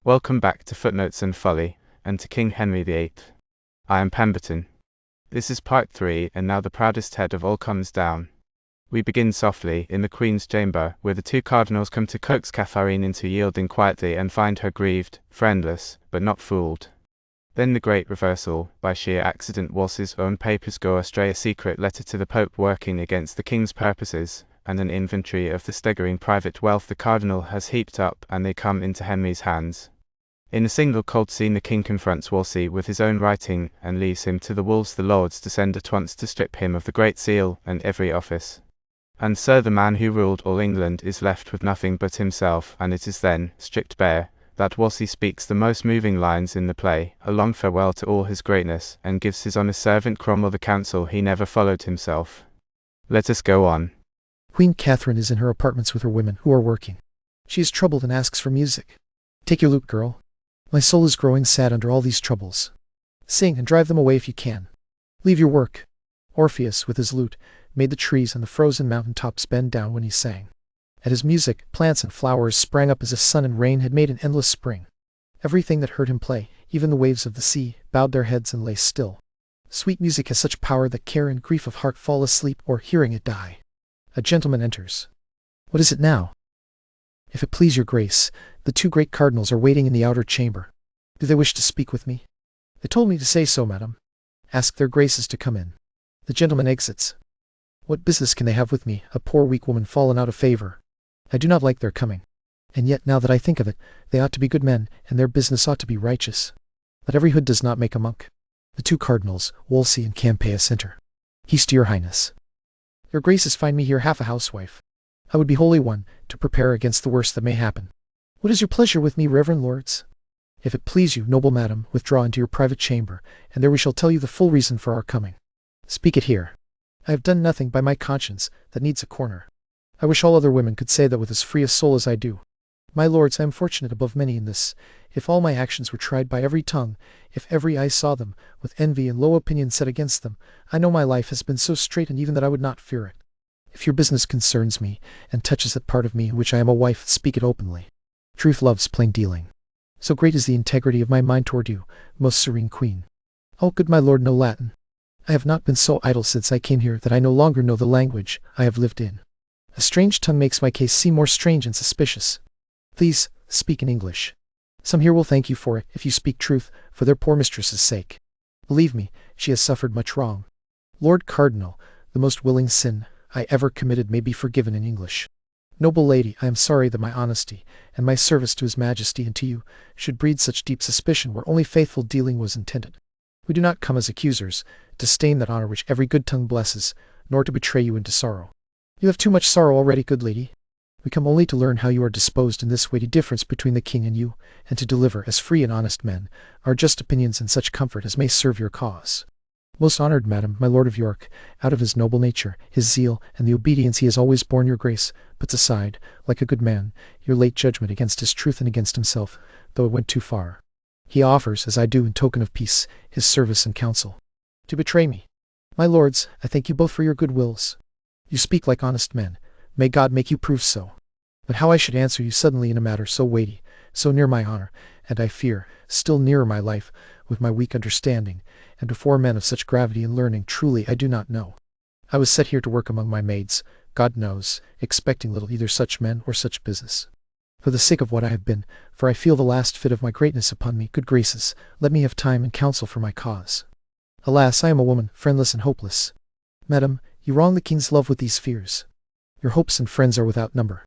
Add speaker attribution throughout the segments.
Speaker 1: Welcome back to Footnotes and Folly, and to King Henry VIII. I am Pemberton. This is part 3, and now the proudest head of all comes down. We begin softly, in the Queen's chamber, where the two cardinals come to coax Katharine into yielding quietly and find her grieved, friendless, but not fooled. Then the great reversal, by sheer accident Wolsey's own papers go astray, a secret letter to the Pope working against the King's purposes, and an inventory of the staggering private wealth the Cardinal has heaped up, and they come into Henry's hands. In a single cold scene the King confronts Wolsey with his own writing, and leaves him to the wolves the Lords to send at once to strip him of the Great Seal, and every office. And so the man who ruled all England is left with nothing but himself, and it is then, stripped bare, that Wolsey speaks the most moving lines in the play, a long farewell to all his greatness, and gives his honest servant Cromwell the counsel he never followed himself. Let us go on.
Speaker 2: Queen Katharine is in her apartments with her women, who are working. She is troubled and asks for music. Take your lute, girl. My soul is growing sad under all these troubles. Sing, and drive them away if you can. Leave your work. Orpheus, with his lute, made the trees and the frozen mountain tops bend down when he sang. At his music, plants and flowers sprang up as if sun and rain had made an endless spring. Everything that heard him play, even the waves of the sea, bowed their heads and lay still. Sweet music has such power that care and grief of heart fall asleep, or hearing it die. A gentleman enters. What is it now? If it please your grace, the two great cardinals are waiting in the outer chamber. Do they wish to speak with me? They told me to say so, madam. Ask their graces to come in. The gentleman exits. What business can they have with me, a poor weak woman fallen out of favor? I do not like their coming. And yet, now that I think of it, they ought to be good men, and their business ought to be righteous. But every hood does not make a monk. The two cardinals, Wolsey and Campeius, enter. Peace to your highness. Your graces find me here half a housewife. I would be wholly one, to prepare against the worst that may happen. What is your pleasure with me, reverend lords? If it please you, noble madam, withdraw into your private chamber, and there we shall tell you the full reason for our coming. Speak it here. I have done nothing by my conscience that needs a corner. I wish all other women could say that with as free a soul as I do. My lords, I am fortunate above many in this. If all my actions were tried by every tongue, if every eye saw them, with envy and low opinion set against them, I know my life has been so straight and even that I would not fear it. If your business concerns me, and touches that part of me in which I am a wife, speak it openly. Truth loves plain dealing. So great is the integrity of my mind toward you, most serene queen. Oh, could my lord know Latin? I have not been so idle since I came here that I no longer know the language I have lived in. A strange tongue makes my case seem more strange and suspicious. Please, speak in English. Some here will thank you for it, if you speak truth, for their poor mistress's sake. Believe me, she has suffered much wrong. Lord Cardinal, the most willing sin I ever committed may be forgiven in English. Noble lady, I am sorry that my honesty, and my service to his majesty and to you, should breed such deep suspicion where only faithful dealing was intended. We do not come as accusers, to stain that honor which every good tongue blesses, nor to betray you into sorrow. You have too much sorrow already, good lady. We come only to learn how you are disposed in this weighty difference between the king and you, and to deliver, as free and honest men, our just opinions in such comfort as may serve your cause. Most honoured madam, my Lord of York, out of his noble nature, his zeal, and the obedience he has always borne your grace, puts aside, like a good man, your late judgment against his truth and against himself, though it went too far. He offers, as I do in token of peace, his service and counsel. To betray me. My lords, I thank you both for your good wills. You speak like honest men. May God make you prove so. But how I should answer you suddenly in a matter so weighty, so near my honour, and I fear, still nearer my life, with my weak understanding, and before men of such gravity and learning, truly I do not know. I was set here to work among my maids, God knows, expecting little either such men or such business. For the sake of what I have been, for I feel the last fit of my greatness upon me, good graces, let me have time and counsel for my cause. Alas, I am a woman, friendless and hopeless. Madam, you wrong the king's love with these fears. Your hopes and friends are without number.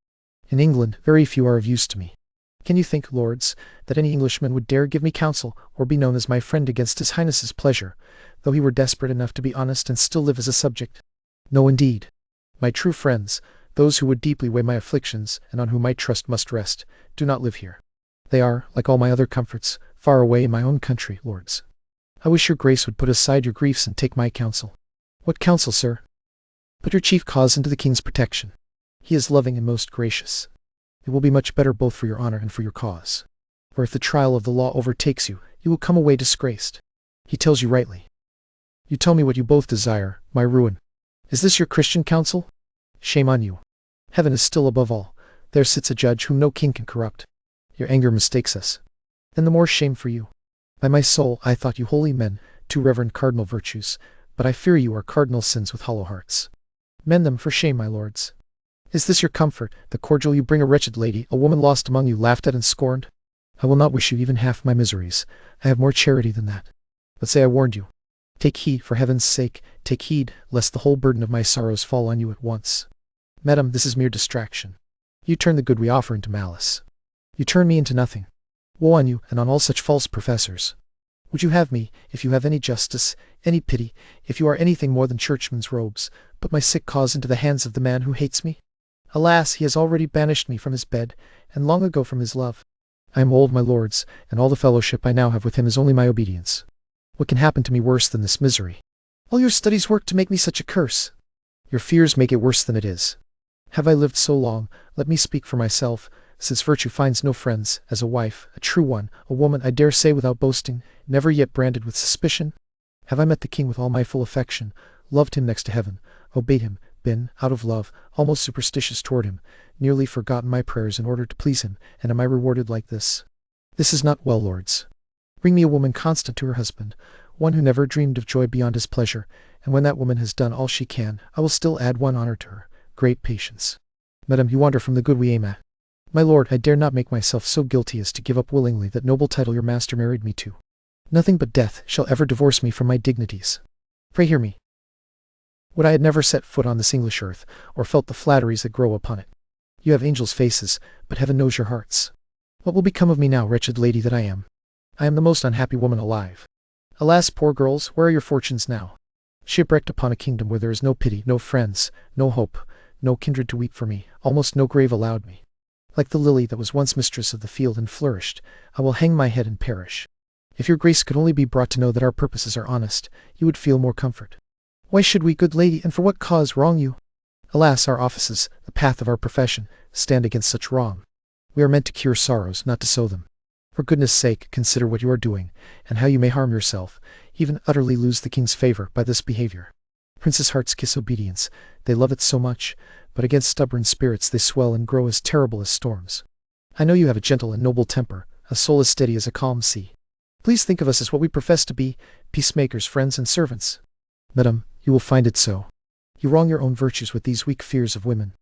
Speaker 2: In England, very few are of use to me. Can you think, lords, that any Englishman would dare give me counsel, or be known as my friend against his highness's pleasure, though he were desperate enough to be honest and still live as a subject? No, indeed. My true friends, those who would deeply weigh my afflictions, and on whom my trust must rest, do not live here. They are, like all my other comforts, far away in my own country, lords. I wish your grace would put aside your griefs and take my counsel. What counsel, sir? Put your chief cause into the king's protection. He is loving and most gracious. It will be much better both for your honour and for your cause. For if the trial of the law overtakes you, you will come away disgraced. He tells you rightly. You tell me what you both desire, my ruin. Is this your Christian counsel? Shame on you. Heaven is still above all. There sits a judge whom no king can corrupt. Your anger mistakes us. then the more shame for you. By my soul, I thought you holy men, too reverend cardinal virtues, but I fear you are cardinal sins with hollow hearts. Mend them for shame, my lords. Is this your comfort, the cordial you bring a wretched lady, a woman lost among you, laughed at and scorned? I will not wish you even half my miseries. I have more charity than that. But say I warned you. Take heed, for heaven's sake, take heed, lest the whole burden of my sorrows fall on you at once. Madam, this is mere distraction. You turn the good we offer into malice. You turn me into nothing. Woe on you, and on all such false professors. Would you have me, if you have any justice, any pity, if you are anything more than churchmen's robes, put my sick cause into the hands of the man who hates me? Alas, he has already banished me from his bed, and long ago from his love. I am old, my lords, and all the fellowship I now have with him is only my obedience. What can happen to me worse than this misery? All your studies work to make me such a curse. Your fears make it worse than it is. Have I lived so long, let me speak for myself, since virtue finds no friends, as a wife, a true one, a woman, I dare say without boasting, never yet branded with suspicion? Have I met the king with all my full affection, loved him next to heaven, obeyed him, been, out of love, almost superstitious toward him, nearly forgotten my prayers in order to please him, and am I rewarded like this? This is not well, lords. Bring me a woman constant to her husband, one who never dreamed of joy beyond his pleasure, and when that woman has done all she can, I will still add one honor to her, great patience. Madam, you wander from the good we aim at. My lord, I dare not make myself so guilty as to give up willingly that noble title your master married me to. Nothing but death shall ever divorce me from my dignities. Pray hear me. Would I had never set foot on this English earth, or felt the flatteries that grow upon it. You have angels' faces, but heaven knows your hearts. What will become of me now, wretched lady that I am? I am the most unhappy woman alive. Alas, poor girls, where are your fortunes now? Shipwrecked upon a kingdom where there is no pity, no friends, no hope, no kindred to weep for me, almost no grave allowed me. Like the lily that was once mistress of the field and flourished, I will hang my head and perish. If your grace could only be brought to know that our purposes are honest, you would feel more comfort. Why should we, good lady, and for what cause, wrong you? Alas, our offices, the path of our profession, stand against such wrong. We are meant to cure sorrows, not to sow them. For goodness' sake, consider what you are doing, and how you may harm yourself, even utterly lose the king's favor by this behavior. Princes' hearts kiss obedience, they love it so much, but against stubborn spirits they swell and grow as terrible as storms. I know you have a gentle and noble temper, a soul as steady as a calm sea. Please think of us as what we profess to be, peacemakers, friends, and servants. Madam, you will find it so. You wrong your own virtues with these weak fears of women.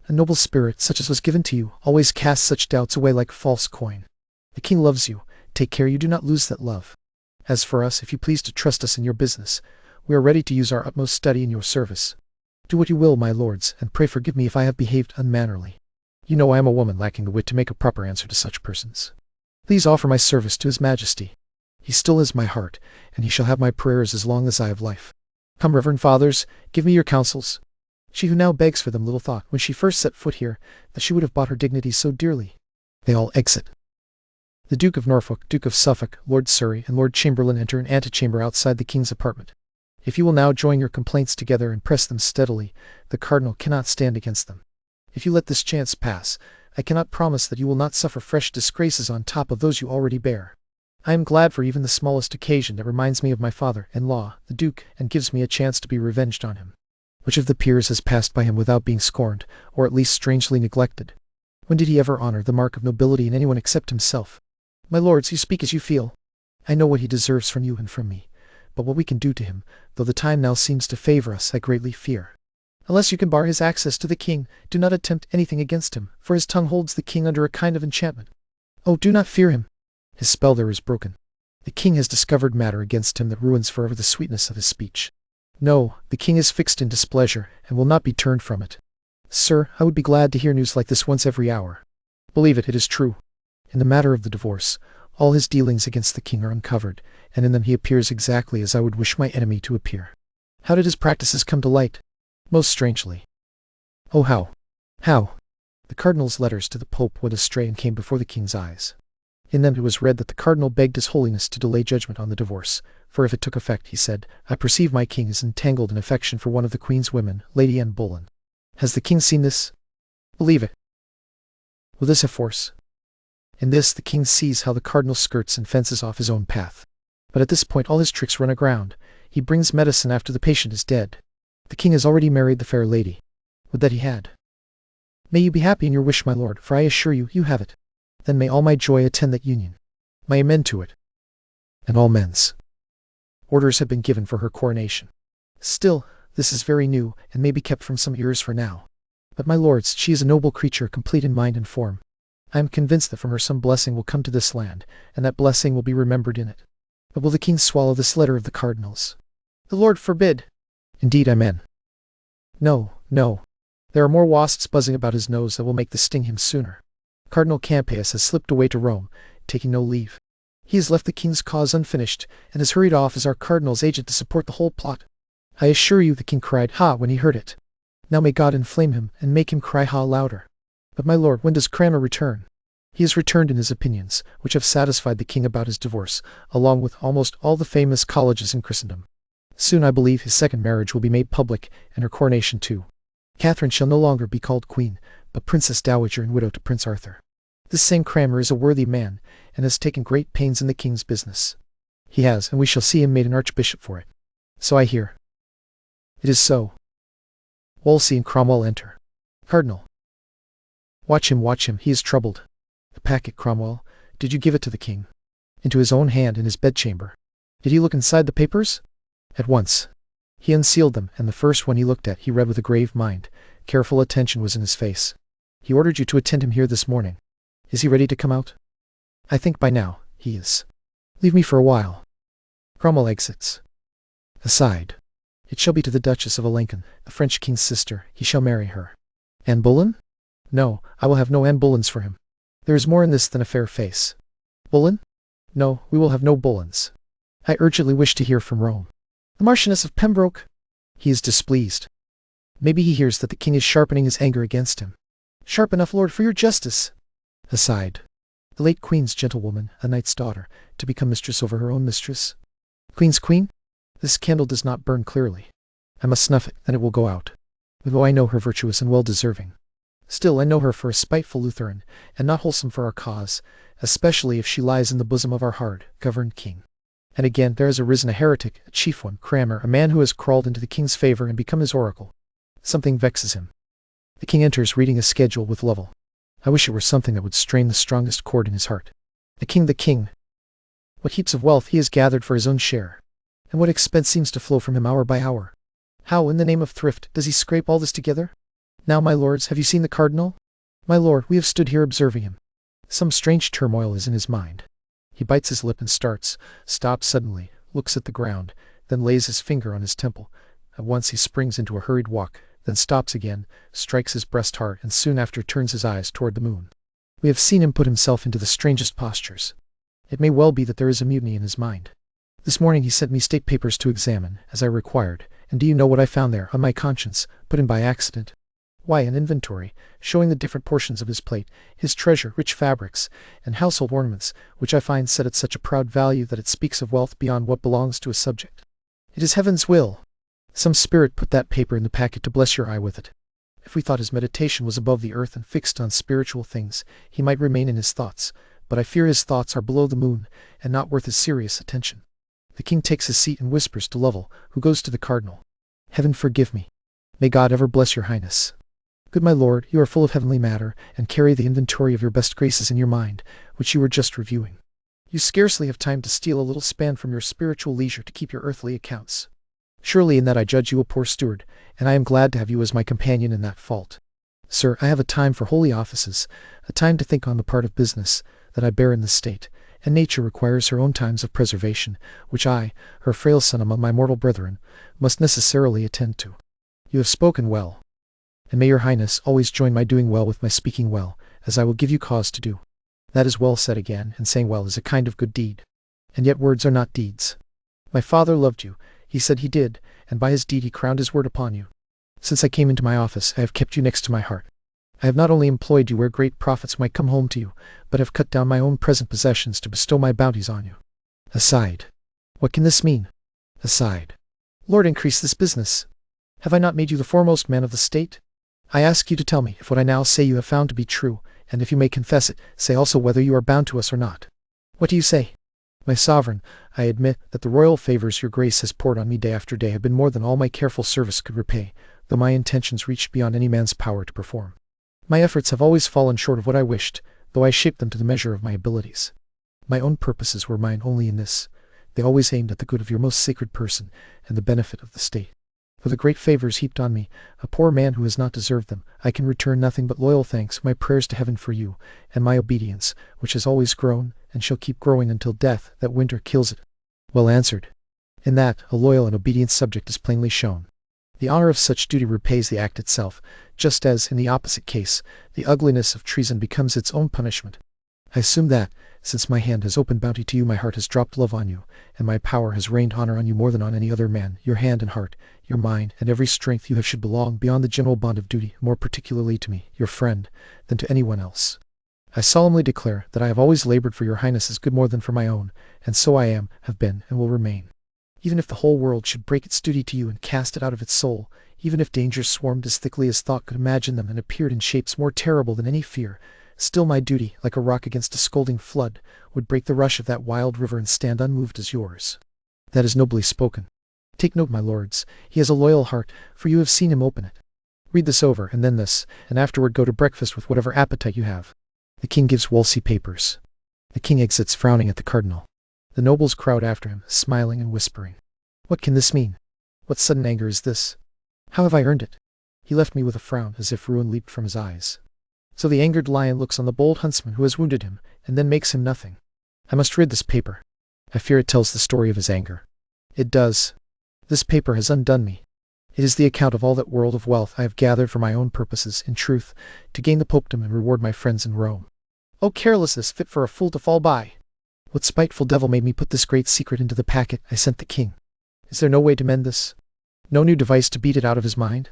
Speaker 2: A noble spirit, such as was given to you, always casts such doubts away like false coin. The king loves you. Take care you do not lose that love. As for us, if you please to trust us in your business, we are ready to use our utmost study in your service. Do what you will, my lords, and pray forgive me if I have behaved unmannerly. You know I am a woman lacking the wit to make a proper answer to such persons. Please offer my service to his majesty. He still is my heart, and he shall have my prayers as long as I have life. Come, reverend fathers, give me your counsels. She who now begs for them little thought, when she first set foot here, that she would have bought her dignities so dearly. They all exit. The Duke of Norfolk, Duke of Suffolk, Lord Surrey, and Lord Chamberlain enter an antechamber outside the king's apartment. If you will now join your complaints together and press them steadily, the cardinal cannot stand against them. If you let this chance pass, I cannot promise that you will not suffer fresh disgraces on top of those you already bear. I am glad for even the smallest occasion that reminds me of my father-in-law, the Duke, and gives me a chance to be revenged on him. Which of the peers has passed by him without being scorned, or at least strangely neglected? When did he ever honor the mark of nobility in anyone except himself? My lords, you speak as you feel. I know what he deserves from you and from me, but what we can do to him, though the time now seems to favor us, I greatly fear. Unless you can bar his access to the king, do not attempt anything against him, for his tongue holds the king under a kind of enchantment. Oh, do not fear him. His spell there is broken. The king has discovered matter against him that ruins forever the sweetness of his speech. No, the king is fixed in displeasure, and will not be turned from it. Sir, I would be glad to hear news like this once every hour. Believe it, it is true. In the matter of the divorce, all his dealings against the king are uncovered, and in them he appears exactly as I would wish my enemy to appear. How did his practices come to light? Most strangely. Oh, how? How? The cardinal's letters to the pope went astray and came before the king's eyes. In them it was read that the cardinal begged his holiness to delay judgment on the divorce, for if it took effect, he said, I perceive my king is entangled in affection for one of the queen's women, Lady Anne Boleyn. Has the king seen this? Believe it. Will this have force? In this the king sees how the cardinal skirts and fences off his own path. But at this point all his tricks run aground. He brings medicine after the patient is dead. The king has already married the fair lady. Would that he had. May you be happy in your wish, my lord, for I assure you, you have it. Then may all my joy attend that union. My amen to it. And all men's. Orders have been given for her coronation. Still, this is very new, and may be kept from some ears for now. But my lords, she is a noble creature, complete in mind and form. I am convinced that from her some blessing will come to this land, and that blessing will be remembered in it. But will the king swallow this letter of the Cardinals? The Lord forbid! Indeed, amen. No, no. There are more wasps buzzing about his nose that will make this sting him sooner. Cardinal Campeius has slipped away to Rome, taking no leave. He has left the king's cause unfinished, and has hurried off as our cardinal's agent to support the whole plot. I assure you the king cried ha when he heard it. Now may God inflame him, and make him cry ha louder. But my lord, when does Cranmer return? He has returned in his opinions, which have satisfied the king about his divorce, along with almost all the famous colleges in Christendom. Soon I believe his second marriage will be made public, and her coronation too. Katharine shall no longer be called queen, but princess dowager and widow to Prince Arthur. This same Cranmer is a worthy man, and has taken great pains in the king's business. He has, and we shall see him made an archbishop for it. So I hear. It is so. Wolsey and Cromwell enter. Cardinal. Watch him, he is troubled. The packet, Cromwell, did you give it to the king? Into his own hand in his bedchamber. Did he look inside the papers? At once. He unsealed them, and the first one he looked at he read with a grave mind. Careful attention was in his face. He ordered you to attend him here this morning. Is he ready to come out? I think by now, he is. Leave me for a while. Cromwell exits. Aside. It shall be to the Duchess of Alençon, the French king's sister. He shall marry her. Anne Boleyn? No, I will have no Anne Boleyns for him. There is more in this than a fair face. Boleyn? No, we will have no Boleyns. I urgently wish to hear from Rome. The Marchioness of Pembroke? He is displeased. Maybe he hears that the king is sharpening his anger against him. Sharp enough, lord, for your justice. Aside. The late queen's gentlewoman, a knight's daughter, to become mistress over her own mistress. Queen's queen? This candle does not burn clearly. I must snuff it, then it will go out. Though I know her virtuous and well-deserving. Still I know her for a spiteful Lutheran, and not wholesome for our cause, especially if she lies in the bosom of our hard-governed king. And again there has arisen a heretic, a chief one, Cranmer, a man who has crawled into the king's favour and become his oracle. Something vexes him. The king enters, reading a schedule with Lovell. I wish it were something that would strain the strongest chord in his heart. The king! What heaps of wealth he has gathered for his own share! And what expense seems to flow from him hour by hour! How, in the name of thrift, does he scrape all this together? Now, my lords, have you seen the cardinal? My lord, we have stood here observing him. Some strange turmoil is in his mind. He bites his lip and starts, stops suddenly, looks at the ground, then lays his finger on his temple. At once he springs into a hurried walk, then stops again, strikes his breast hard, and soon after turns his eyes toward the moon. We have seen him put himself into the strangest postures. It may well be that there is a mutiny in his mind. This morning he sent me state papers to examine, as I required, and do you know what I found there, on my conscience, put in by accident? Why, an inventory, showing the different portions of his plate, his treasure, rich fabrics, and household ornaments, which I find set at such a proud value that it speaks of wealth beyond what belongs to a subject. It is heaven's will. Some spirit put that paper in the packet to bless your eye with it. If we thought his meditation was above the earth and fixed on spiritual things, he might remain in his thoughts, but I fear his thoughts are below the moon, and not worth his serious attention. The king takes his seat and whispers to Lovell, who goes to the cardinal. Heaven forgive me. May God ever bless your highness. Good my lord, you are full of heavenly matter, and carry the inventory of your best graces in your mind, which you were just reviewing. You scarcely have time to steal a little span from your spiritual leisure to keep your earthly accounts. Surely in that I judge you a poor steward, and I am glad to have you as my companion in that fault. Sir, I have a time for holy offices, a time to think on the part of business that I bear in the state, and nature requires her own times of preservation, which I, her frail son among my mortal brethren, must necessarily attend to. You have spoken well. And may your highness always join my doing well with my speaking well, as I will give you cause to do. That is well said again, and saying well is a kind of good deed. And yet words are not deeds. My father loved you, he said he did, and by his deed he crowned his word upon you. Since I came into my office, I have kept you next to my heart. I have not only employed you where great profits might come home to you, but have cut down my own present possessions to bestow my bounties on you. Aside. What can this mean? Aside. Lord, increase this business. Have I not made you the foremost man of the state? I ask you to tell me if what I now say you have found to be true, and if you may confess it, say also whether you are bound to us or not. What do you say? My sovereign, I admit that the royal favours your grace has poured on me day after day have been more than all my careful service could repay, though my intentions reached beyond any man's power to perform. My efforts have always fallen short of what I wished, though I shaped them to the measure of my abilities. My own purposes were mine only in this. They always aimed at the good of your most sacred person, and the benefit of the state. For the great favors heaped on me, a poor man who has not deserved them, I can return nothing but loyal thanks, my prayers to heaven for you, and my obedience, which has always grown, and shall keep growing until death, that winter, kills it. Well answered. In that, a loyal and obedient subject is plainly shown. The honor of such duty repays the act itself, just as, in the opposite case, the ugliness of treason becomes its own punishment. I assume that, since my hand has opened bounty to you, my heart has dropped love on you, and my power has rained honor on you more than on any other man. Your hand and heart, your mind, and every strength you have should belong, beyond the general bond of duty, more particularly to me, your friend, than to anyone else. I solemnly declare that I have always labored for your highness's good more than for my own, and so I am, have been, and will remain. Even if the whole world should break its duty to you and cast it out of its soul, even if dangers swarmed as thickly as thought could imagine them and appeared in shapes more terrible than any fear, still my duty, like a rock against a scolding flood, would break the rush of that wild river and stand unmoved as yours. That is nobly spoken. Take note, my lords, he has a loyal heart, for you have seen him open it. Read this over, and then this, and afterward go to breakfast with whatever appetite you have. The king gives Wolsey papers. The king exits, frowning at the cardinal. The nobles crowd after him, smiling and whispering. What can this mean? What sudden anger is this? How have I earned it? He left me with a frown, as if ruin leaped from his eyes. So the angered lion looks on the bold huntsman who has wounded him, and then makes him nothing. I must read this paper. I fear it tells the story of his anger. It does. This paper has undone me. It is the account of all that world of wealth I have gathered for my own purposes, in truth, to gain the popedom and reward my friends in Rome. O carelessness fit for a fool to fall by! What spiteful devil made me put this great secret into the packet I sent the king? Is there no way to mend this? No new device to beat it out of his mind?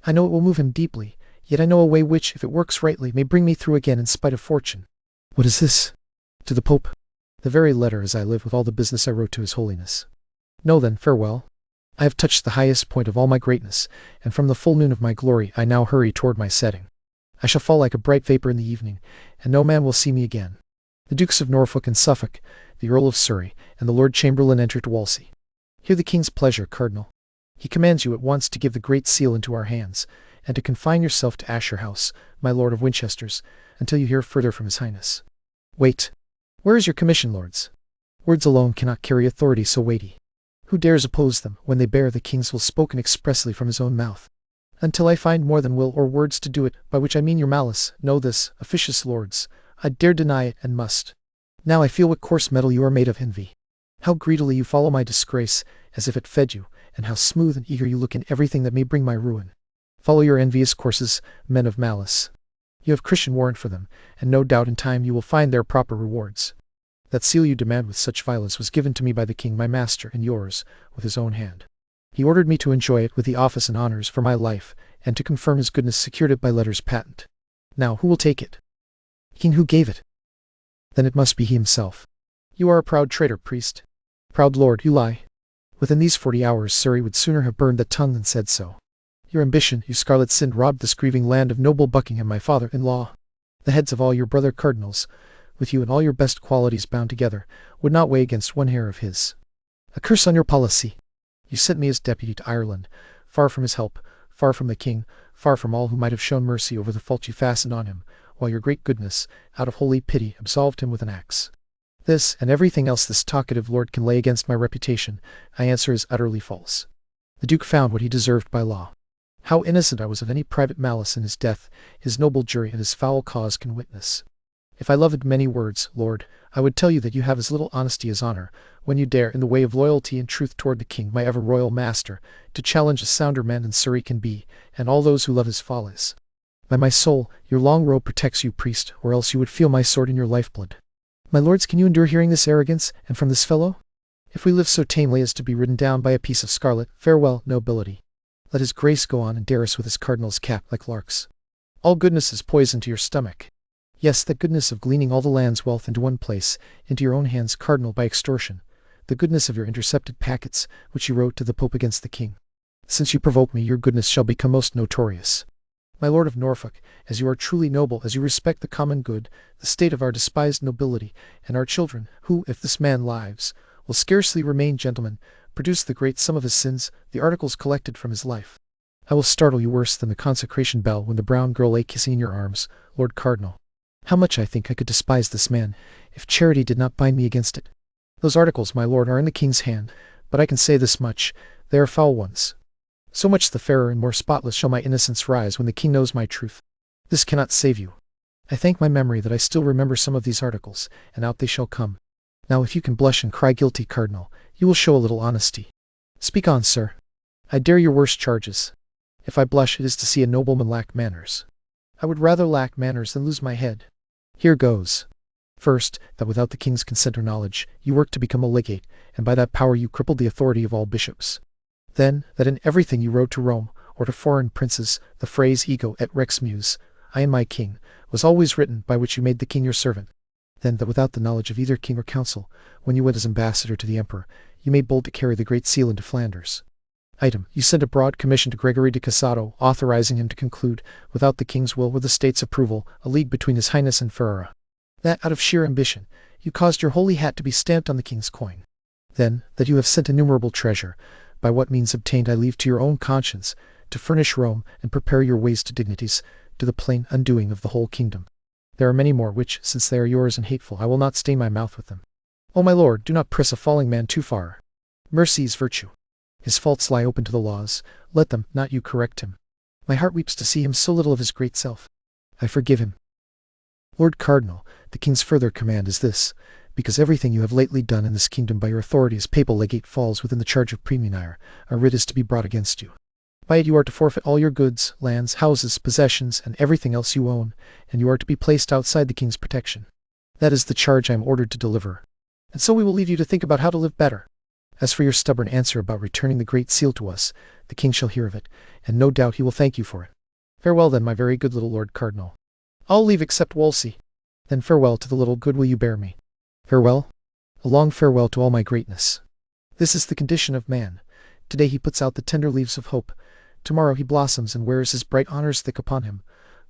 Speaker 2: I know it will move him deeply, yet I know a way which, if it works rightly, may bring me through again in spite of fortune. What is this? To the Pope. The very letter as I live with all the business I wrote to his holiness. Know then, farewell. I have touched the highest point of all my greatness, and from the full noon of my glory I now hurry toward my setting. I shall fall like a bright vapor in the evening, and no man will see me again. The Dukes of Norfolk and Suffolk, the Earl of Surrey, and the Lord Chamberlain enter to Wolsey. Hear the king's pleasure, Cardinal. He commands you at once to give the great seal into our hands, and to confine yourself to Asher House, my Lord of Winchester's, until you hear further from his highness. Wait. Where is your commission, lords? Words alone cannot carry authority so weighty. Who dares oppose them, when they bear the king's will spoken expressly from his own mouth? Until I find more than will or words to do it, by which I mean your malice, know this, officious lords, I dare deny it, and must. Now I feel what coarse metal you are made of envy. How greedily you follow my disgrace, as if it fed you, and how smooth and eager you look in everything that may bring my ruin. Follow your envious courses, men of malice. You have Christian warrant for them, and no doubt in time you will find their proper rewards. That seal you demand with such violence was given to me by the king my master, and yours, with his own hand. He ordered me to enjoy it with the office and honors for my life, and to confirm his goodness secured it by letters patent. Now who will take it? King, who gave it? Then it must be he himself. You are a proud traitor, priest. Proud lord, you lie. Within these 40 hours Surrey would sooner have burned that tongue than said so. Your ambition, you scarlet sin, robbed this grieving land of noble Buckingham, my father-in-law. The heads of all your brother cardinals, with you and all your best qualities bound together, would not weigh against one hair of his. A curse on your policy! You sent me as deputy to Ireland, far from his help, far from the king, far from all who might have shown mercy over the fault you fastened on him, while your great goodness, out of holy pity, absolved him with an axe. This, and everything else this talkative lord can lay against my reputation, I answer is utterly false. The Duke found what he deserved by law. How innocent I was of any private malice in his death, his noble jury and his foul cause can witness. If I loved many words, Lord, I would tell you that you have as little honesty as honor, when you dare, in the way of loyalty and truth toward the king, my ever-royal master, to challenge a sounder man than Surrey can be, and all those who love his follies. By my soul, your long robe protects you, priest, or else you would feel my sword in your lifeblood. My lords, can you endure hearing this arrogance, and from this fellow? If we live so tamely as to be ridden down by a piece of scarlet, farewell, nobility. Let his grace go on and dare us with his cardinal's cap like larks. All goodness is poison to your stomach. Yes, that goodness of gleaning all the land's wealth into one place, into your own hands, cardinal, by extortion. The goodness of your intercepted packets, which you wrote to the Pope against the king. Since you provoke me, your goodness shall become most notorious. My lord of Norfolk, as you are truly noble, as you respect the common good, the state of our despised nobility, and our children, who, if this man lives, will scarcely remain gentlemen, produce the great sum of his sins, the articles collected from his life. I will startle you worse than the consecration bell when the brown girl lay kissing in your arms, Lord Cardinal. How much I think I could despise this man, if charity did not bind me against it. Those articles, my lord, are in the king's hand, but I can say this much, they are foul ones. So much the fairer and more spotless shall my innocence rise when the king knows my truth. This cannot save you. I thank my memory that I still remember some of these articles, and out they shall come. Now if you can blush and cry guilty, Cardinal, you will show a little honesty. Speak on, sir. I dare your worst charges. If I blush, it is to see a nobleman lack manners. I would rather lack manners than lose my head. Here goes. First, that without the king's consent or knowledge, you worked to become a legate, and by that power you crippled the authority of all bishops. Then, that in everything you wrote to Rome, or to foreign princes, the phrase ego et rex meus, I am my king, was always written, by which you made the king your servant. Then, that without the knowledge of either king or council, when you went as ambassador to the emperor, you made bold to carry the great seal into Flanders. Item, you sent a broad commission to Gregory de Casado, authorizing him to conclude, without the king's will or the state's approval, a league between his highness and Ferrara. That, out of sheer ambition, you caused your holy hat to be stamped on the king's coin. Then, that you have sent innumerable treasure, by what means obtained I leave to your own conscience, to furnish Rome and prepare your ways to dignities, to the plain undoing of the whole kingdom. There are many more which, since they are yours and hateful, I will not stain my mouth with them. O my lord, do not press a falling man too far. Mercy is virtue. His faults lie open to the laws. Let them, not you, correct him. My heart weeps to see him so little of his great self. I forgive him. Lord Cardinal, the king's further command is this, because everything you have lately done in this kingdom by your authority as papal legate falls within the charge of praemunire, a writ is to be brought against you. By it you are to forfeit all your goods, lands, houses, possessions, and everything else you own, and you are to be placed outside the king's protection. That is the charge I am ordered to deliver. And so we will leave you to think about how to live better. As for your stubborn answer about returning the great seal to us, the king shall hear of it, and no doubt he will thank you for it. Farewell then, my very good little Lord Cardinal. All leave except Wolsey. Then farewell to the little good will you bear me. Farewell. A long farewell to all my greatness. This is the condition of man. Today he puts out the tender leaves of hope. Tomorrow he blossoms and wears his bright honors thick upon him.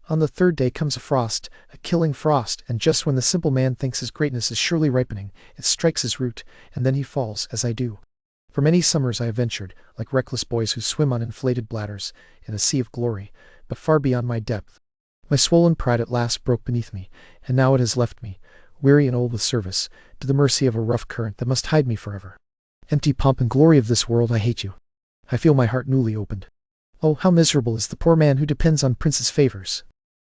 Speaker 2: On the third day comes a frost, a killing frost, and just when the simple man thinks his greatness is surely ripening, it strikes his root, and then he falls, as I do. For many summers I have ventured, like reckless boys who swim on inflated bladders, in a sea of glory, but far beyond my depth. My swollen pride at last broke beneath me, and now it has left me, weary and old with service, to the mercy of a rough current that must hide me forever. Empty pomp and glory of this world, I hate you. I feel my heart newly opened. Oh, how miserable is the poor man who depends on princes' favors!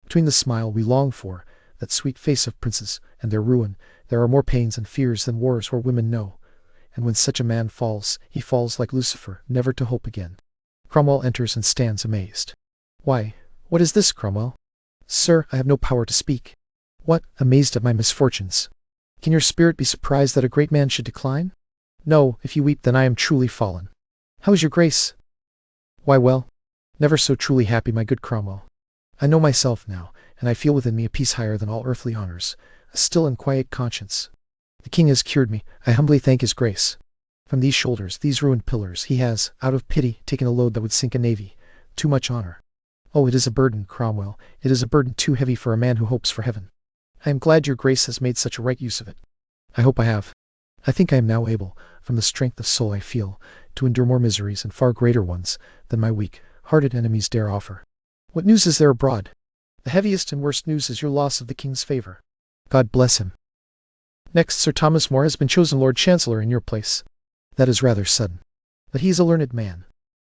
Speaker 2: Between the smile we long for, that sweet face of princes, and their ruin, there are more pains and fears than wars or women know. And when such a man falls, he falls like Lucifer, never to hope again. Cromwell enters and stands amazed. Why, what is this, Cromwell? Sir, I have no power to speak. What, amazed at my misfortunes? Can your spirit be surprised that a great man should decline? No, if you weep, then I am truly fallen. How is your grace? Why, well, never so truly happy, my good Cromwell. I know myself now, and I feel within me a peace higher than all earthly honors, a still and quiet conscience. The king has cured me, I humbly thank his grace. From these shoulders, these ruined pillars, he has, out of pity, taken a load that would sink a navy. Too much honor. Oh, it is a burden, Cromwell, it is a burden too heavy for a man who hopes for heaven. I am glad your grace has made such a right use of it. I hope I have. I think I am now able, from the strength of soul I feel, to endure more miseries and far greater ones than my weak-hearted enemies dare offer. What news is there abroad? The heaviest and worst news is your loss of the king's favor. God bless him. Next, Sir Thomas More has been chosen Lord Chancellor in your place. That is rather sudden. But he is a learned man.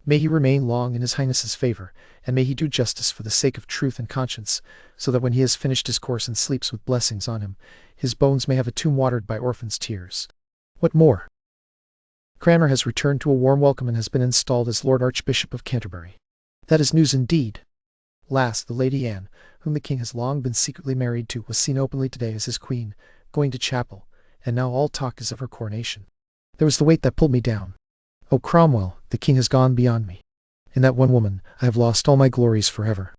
Speaker 2: May he remain long in his highness's favor, and may he do justice for the sake of truth and conscience, so that when he has finished his course and sleeps with blessings on him, his bones may have a tomb watered by orphans' tears. What more? Cranmer has returned to a warm welcome and has been installed as Lord Archbishop of Canterbury. That is news indeed. Last, the Lady Anne, whom the king has long been secretly married to, was seen openly today as his queen, going to chapel, and now all talk is of her coronation. There was the weight that pulled me down. Oh, Cromwell, the king has gone beyond me. In that one woman, I have lost all my glories forever.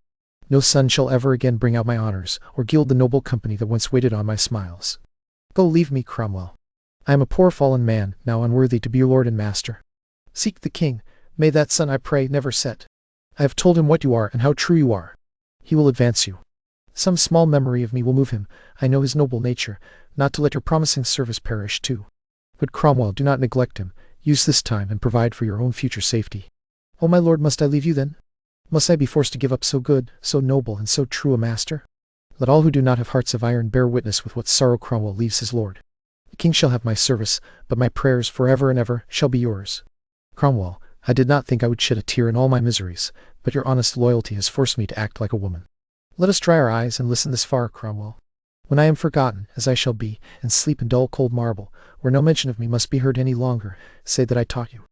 Speaker 2: No sun shall ever again bring out my honors, or gild the noble company that once waited on my smiles. Go, leave me, Cromwell. I am a poor fallen man, now unworthy to be your lord and master. Seek the king, may that sun, I pray, never set. I have told him what you are and how true you are. He will advance you. Some small memory of me will move him, I know his noble nature, not to let your promising service perish too. But Cromwell, do not neglect him. Use this time and provide for your own future safety. Oh, my lord, must I leave you then? Must I be forced to give up so good, so noble, and so true a master? Let all who do not have hearts of iron bear witness with what sorrow Cromwell leaves his lord. The king shall have my service, but my prayers forever and ever shall be yours. Cromwell, I did not think I would shed a tear in all my miseries, but your honest loyalty has forced me to act like a woman. Let us dry our eyes and listen this far, Cromwell. When I am forgotten, as I shall be, and sleep in dull cold marble, where no mention of me must be heard any longer, say that I taught you.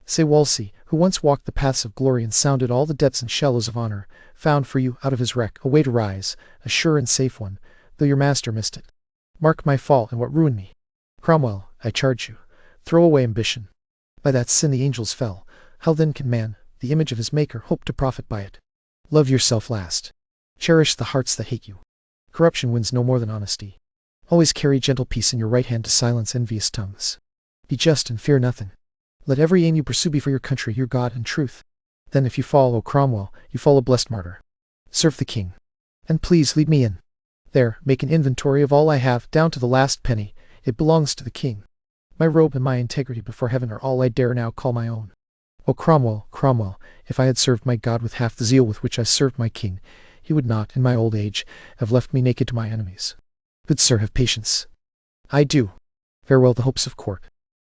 Speaker 2: Say Wolsey, who once walked the paths of glory and sounded all the depths and shallows of honor, found for you, out of his wreck, a way to rise, a sure and safe one, though your master missed it. Mark my fall and what ruined me. Cromwell, I charge you, throw away ambition. By that sin the angels fell. How then can man, the image of his Maker, hope to profit by it? Love yourself last. Cherish the hearts that hate you. Corruption wins no more than honesty. Always carry gentle peace in your right hand to silence envious tongues. Be just and fear nothing. Let every aim you pursue be for your country, your God, and truth. Then if you fall, O Cromwell, you fall a blessed martyr. Serve the king. And please lead me in. There, make an inventory of all I have, down to the last penny. It belongs to the king. My robe and my integrity before heaven are all I dare now call my own. O Cromwell, Cromwell, if I had served my God with half the zeal with which I served my king, he would not, in my old age, have left me naked to my enemies. Good sir, have patience. I do. Farewell the hopes of court.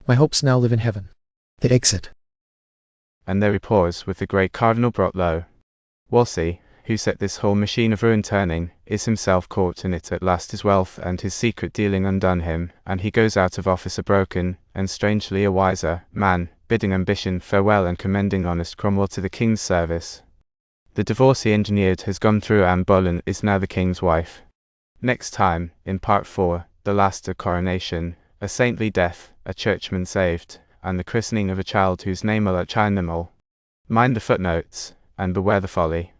Speaker 2: My hopes now live in heaven. They exit.
Speaker 1: And there we pause with the great cardinal brought low. Wolsey, who set this whole machine of ruin turning, is himself caught in it at last, his wealth and his secret dealing undone him, and he goes out of office a broken, and strangely a wiser, man, bidding ambition farewell and commending honest Cromwell to the king's service. The divorce he engineered has gone through, Anne Boleyn is now the king's wife. Next time, in part 4, the last of coronation, a saintly death, a churchman saved, and the christening of a child whose name will outshine them all. Mind the footnotes, and beware the folly.